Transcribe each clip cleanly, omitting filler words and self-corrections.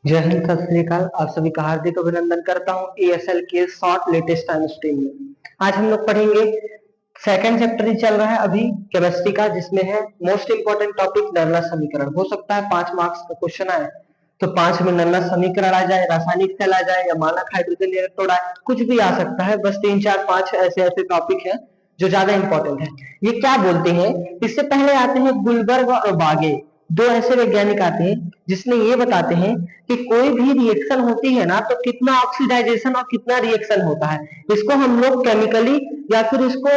जय हिंद, सत श्री अकाल। आप सभी का हार्दिक अभिनंदन करता हूँ ESL के शॉर्ट लेटेस्ट टाइम स्ट्रीम में। आज हम लोग पढ़ेंगे सेकंड चैप्टर ही चल रहा है अभी केमिस्ट्री का, जिसमें है मोस्ट इंपोर्टेंट टॉपिक नर्नर समीकरण। हो सकता है 5 मार्क्स का क्वेश्चन आए तो 5 में नर्नर समीकरण आ जाए, रासायनिक सेल आ जाए या मानक हाइड्रोजन इलेक्ट्रोड आए, कुछ भी आ सकता है। बस 3 4 5 ऐसे ऐसे टॉपिक है जो ज्यादा इंपॉर्टेंट है। ये क्या बोलते हैं, इससे पहले आते हैं गुलबर्ग और बागे, दो ऐसे वैज्ञानिक आते हैं जिसमें ये बताते हैं कि कोई भी रिएक्शन होती है ना तो कितना ऑक्सीडाइजेशन और कितना रिएक्शन होता है, इसको हम लोग केमिकली या फिर इसको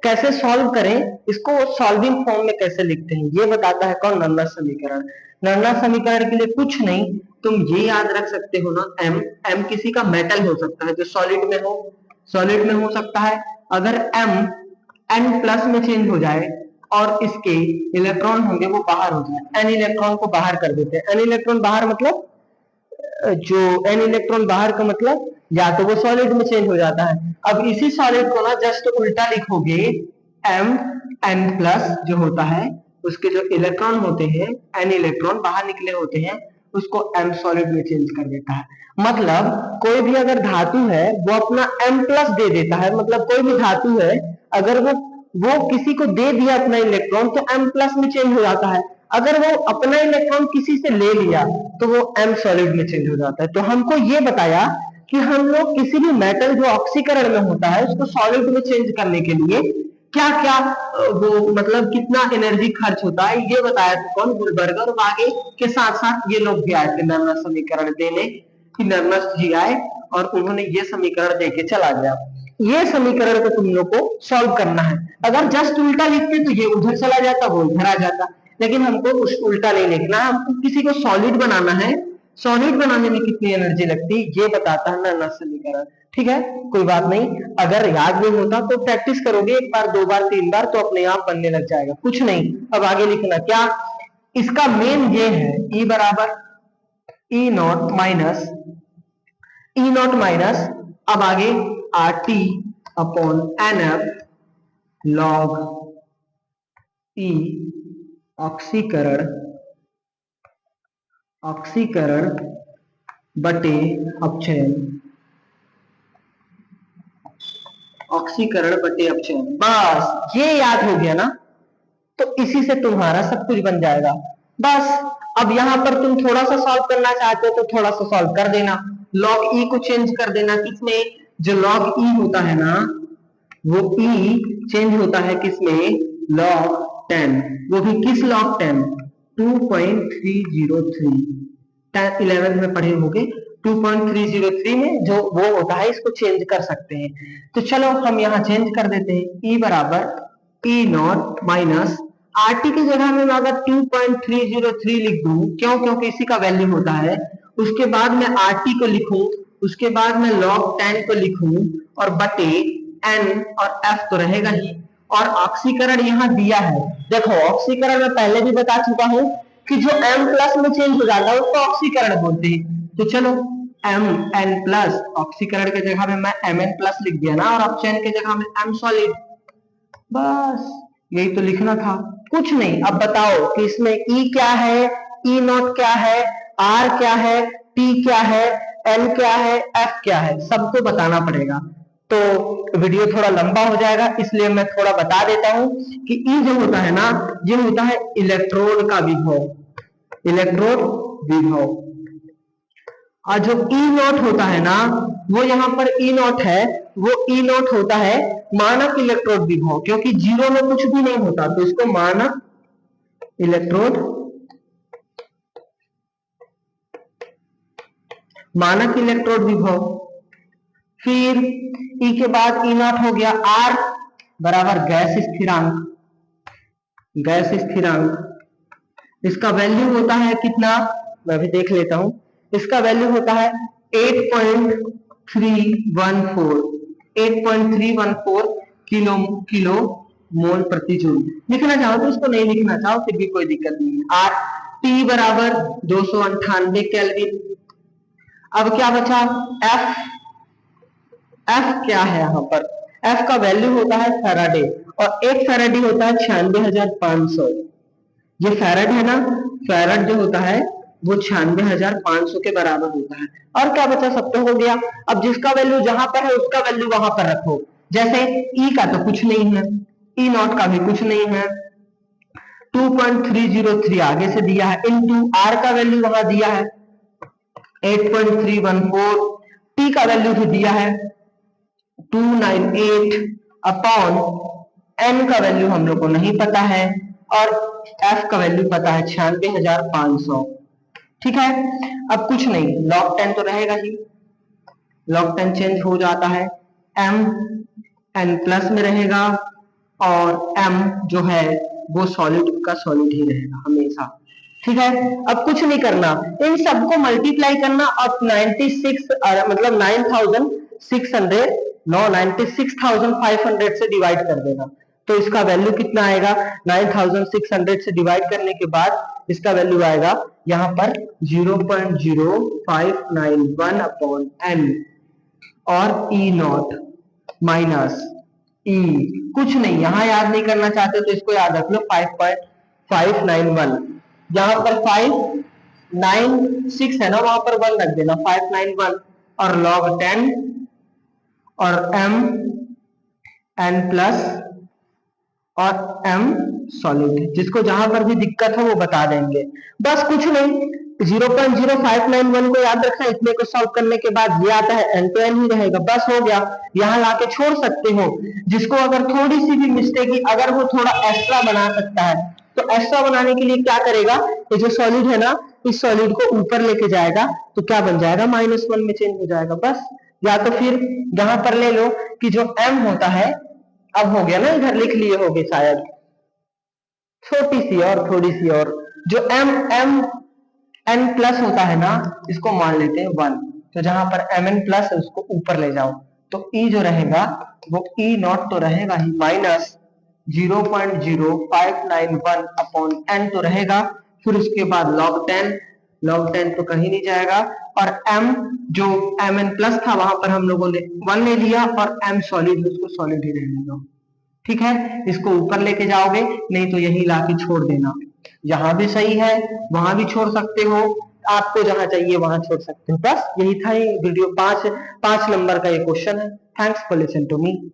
कैसे सॉल्व करें, इसको सॉल्विंग फॉर्म में कैसे लिखते हैं, ये बताता है कौन, नर्नर समीकरण। नर्नर समीकरण के लिए कुछ नहीं, तुम ये याद रख सकते हो ना, एम एम किसी का मेटल हो सकता है जो सॉलिड में हो, सॉलिड में हो सकता है। अगर एम एन प्लस में चेंज हो जाए और इसके इलेक्ट्रॉन होंगे वो बाहर हो जाए, एन इलेक्ट्रॉन को बाहर कर देते हैं। एन इलेक्ट्रॉन बाहर मतलब जो एन इलेक्ट्रॉन बाहर का मतलब या तो वो सॉलिड में चेंज हो जाता है। अब इसी सॉलिड को ना जस्ट उल्टा लिखोगे, एम एन प्लस जो होता है उसके जो इलेक्ट्रॉन होते हैं, एन इलेक्ट्रॉन बाहर निकले होते हैं, उसको एम सॉलिड में चेंज कर देता है। मतलब कोई भी अगर धातु है वो अपना एम प्लस दे देता है, मतलब कोई भी धातु है अगर वो किसी को दे दिया अपना इलेक्ट्रॉन तो एम प्लस में चेंज हो जाता है। अगर वो अपना इलेक्ट्रॉन किसी से ले लिया तो वो एम सॉलिड में चेंज हो जाता है। तो हमको ये बताया कि हम लोग किसी भी मेटल जो ऑक्सीकरण में होता है उसको सॉलिड में चेंज करने के लिए क्या क्या वो मतलब कितना एनर्जी खर्च होता है, ये बताया था कौन, गुलबर्ग और बागे के साथ साथ ये लोग भी आए थे नर्नर समीकरण देने, कि नर्नस जी आए और उन्होंने ये समीकरण देके चला गया। ये समीकरण को तुम लोग को सॉल्व करना है। अगर जस्ट उल्टा लिखते तो ये उधर चला जाता, वो उधर आ जाता, लेकिन हमको उस उल्टा नहीं लिखना है, हमको किसी को सॉलिड बनाना है। सॉलिड बनाने में कितनी एनर्जी लगती है ये बताता है नर्नर समीकरण। ठीक है, कोई बात नहीं, अगर याद नहीं होता तो प्रैक्टिस करोगे, एक बार दो बार तीन बार तो अपने आप बनने लग जाएगा। कुछ नहीं, अब आगे लिखना क्या, इसका मेन ये है E बराबर ई नॉट माइनस, अब आगे R T upon n F log e ऑक्सीकरण ऑक्सीकरण बटे अपचयन, ऑक्सीकरण बटे अपचयन। बस ये याद हो गया ना, तो इसी से तुम्हारा सब कुछ बन जाएगा। बस अब यहाँ पर तुम थोड़ा सा सॉल्व करना चाहते हो तो थोड़ा सा सॉल्व कर देना, लॉग ई को चेंज कर देना, किसमें, जो लॉग ई होता है ना वो ई चेंज होता है किसमें, लॉग 10, वो भी किस लॉग 10, 2.303, 11th में पढ़े होंगे 2.303 में जो वो होता है इसको चेंज कर सकते हैं। तो चलो हम यहाँ चेंज कर देते हैं, ई बराबर ई नॉट माइनस आर टी की जगह में मैं अगर 2.303 लिख दूं, क्यों, क्योंकि इसी का वैल्यू होता है, उसके बाद मैं आर टी को लिखूं, उसके बाद मैं लॉग 10 को लिखूं और बटे एन और एफ तो रहेगा ही, और ऑक्सीकरण यहाँ दिया है। देखो ऑक्सीकरण मैं पहले भी बता चुका हूं कि जो एम प्लस में चेंज हो जाता है उसको ऑक्सीकरण बोलते हैं। तो चलो एम एन प्लस, ऑक्सीकरण के जगह में मैं एम एन प्लस लिख दिया ना, और अपचयन के जगह में एम सॉलिड, बस यही तो लिखना था, कुछ नहीं। अब बताओ कि इसमें ई क्या है, ई नॉट क्या है, आर क्या है, टी क्या है, एन क्या है, एफ क्या है, सबको बताना पड़ेगा। तो वीडियो थोड़ा लंबा हो जाएगा इसलिए मैं थोड़ा बता देता हूं कि ई जो होता है ना, ये होता है इलेक्ट्रोड का विभव, इलेक्ट्रोड विभव, और जो ई नॉट होता है ना वो यहाँ पर ई नॉट है, वो ई नॉट होता है मानक इलेक्ट्रोड विभव, क्योंकि जीरो में कुछ भी नहीं होता तो इसको मानक इलेक्ट्रोड, मानक इलेक्ट्रोड विभव। फिर ई के बाद ई नॉट हो गया, आर बराबर गैस स्थिरांक, गैस स्थिरांक, इसका वैल्यू होता है कितना, मैं भी देख लेता हूं, इसका वैल्यू होता है 8.314 किलो मोल प्रति जूल। लिखना चाहो तो इसको, नहीं लिखना चाहो फिर भी कोई दिक्कत नहीं है। आर टी बराबर 298 केल्विन। अब क्या बचा, एफ, एफ क्या है यहाँ पर, एफ का वैल्यू होता है फैराडे, और एक फैराडे होता है 96,500। ये फैरड है ना, फैरड जो होता है वो 96,500 के बराबर होता है। और क्या बचा, सब तो हो गया। अब जिसका वैल्यू जहां पर है उसका वैल्यू वहां पर रखो। जैसे ई का तो कुछ नहीं है, ई नॉट का भी कुछ नहीं है, 2.303 आगे से दिया है, इनटू आर का वैल्यू वहां दिया है 8.314, टी का वैल्यू भी दिया है 298 अपॉन एन का वैल्यू हम लोग को नहीं पता है, और एफ का वैल्यू पता है 96,500। ठीक है, अब कुछ नहीं, log 10 तो रहेगा ही, log 10 चेंज हो जाता है, m n प्लस में रहेगा, और m जो है वो सॉलिड का सॉलिड ही रहेगा हमेशा। ठीक है, अब कुछ नहीं करना, इन सबको मल्टीप्लाई करना और 96 मतलब 9,600 96,500 से डिवाइड कर देना। तो इसका वैल्यू कितना आएगा, 9,600 से डिवाइड करने के बाद इसका वैल्यू आएगा यहाँ पर 0.0591 अपॉन n, और ई नॉट माइनस ई, कुछ नहीं, यहां याद नहीं करना चाहते तो इसको याद रख लो 5.591, यहाँ पर 596 है ना, वहां पर 1 रख देना 591, और log 10 और m n प्लस और m सॉलिड, जिसको जहां पर भी दिक्कत हो वो बता देंगे। बस कुछ नहीं, 0.0591 को याद रखना, इतने को सॉल्व करने के बाद ये आता है n तो n ही रहेगा, बस हो गया। यहाँ लाके छोड़ सकते हो, जिसको अगर थोड़ी सी भी मिस्टेक ही, अगर वो थोड़ा एक्स्ट्रा बना सकता है तो एक्स्ट्रा बनाने के लिए क्या करेगा, ये जो सॉलिड है ना, इस सॉलिड को ऊपर लेके जाएगा तो क्या बन जाएगा, -1 में चेंज हो जाएगा बस। या तो फिर यहाँ पर ले लो कि जो m होता है, अब हो गया ना, इधर लिख लिए होगे शायद, छोटी सी और थोड़ी सी और, जो m n प्लस होता है ना, इसको मान लेते हैं 1, तो जहां पर mn प्लस है उसको ऊपर ले जाओ, तो e जो रहेगा वो e नॉट तो रहेगा ही, माइनस 0.0591 अपॉन n तो रहेगा, फिर उसके बाद log 10 तो कहीं नहीं जाएगा, और m जो mn प्लस था वहां पर हम लोगों ने 1 ले लिया, और m सॉलिड उसको सॉलिड ही रहने दो। ठीक है, इसको ऊपर लेके जाओगे, नहीं तो यही लाके छोड़ देना, यहाँ भी सही है वहां भी छोड़ सकते हो, आपको जहां चाहिए वहां छोड़ सकते हो। बस यही था ये वीडियो, 5 नंबर का ये क्वेश्चन है। Thanks for listening to me.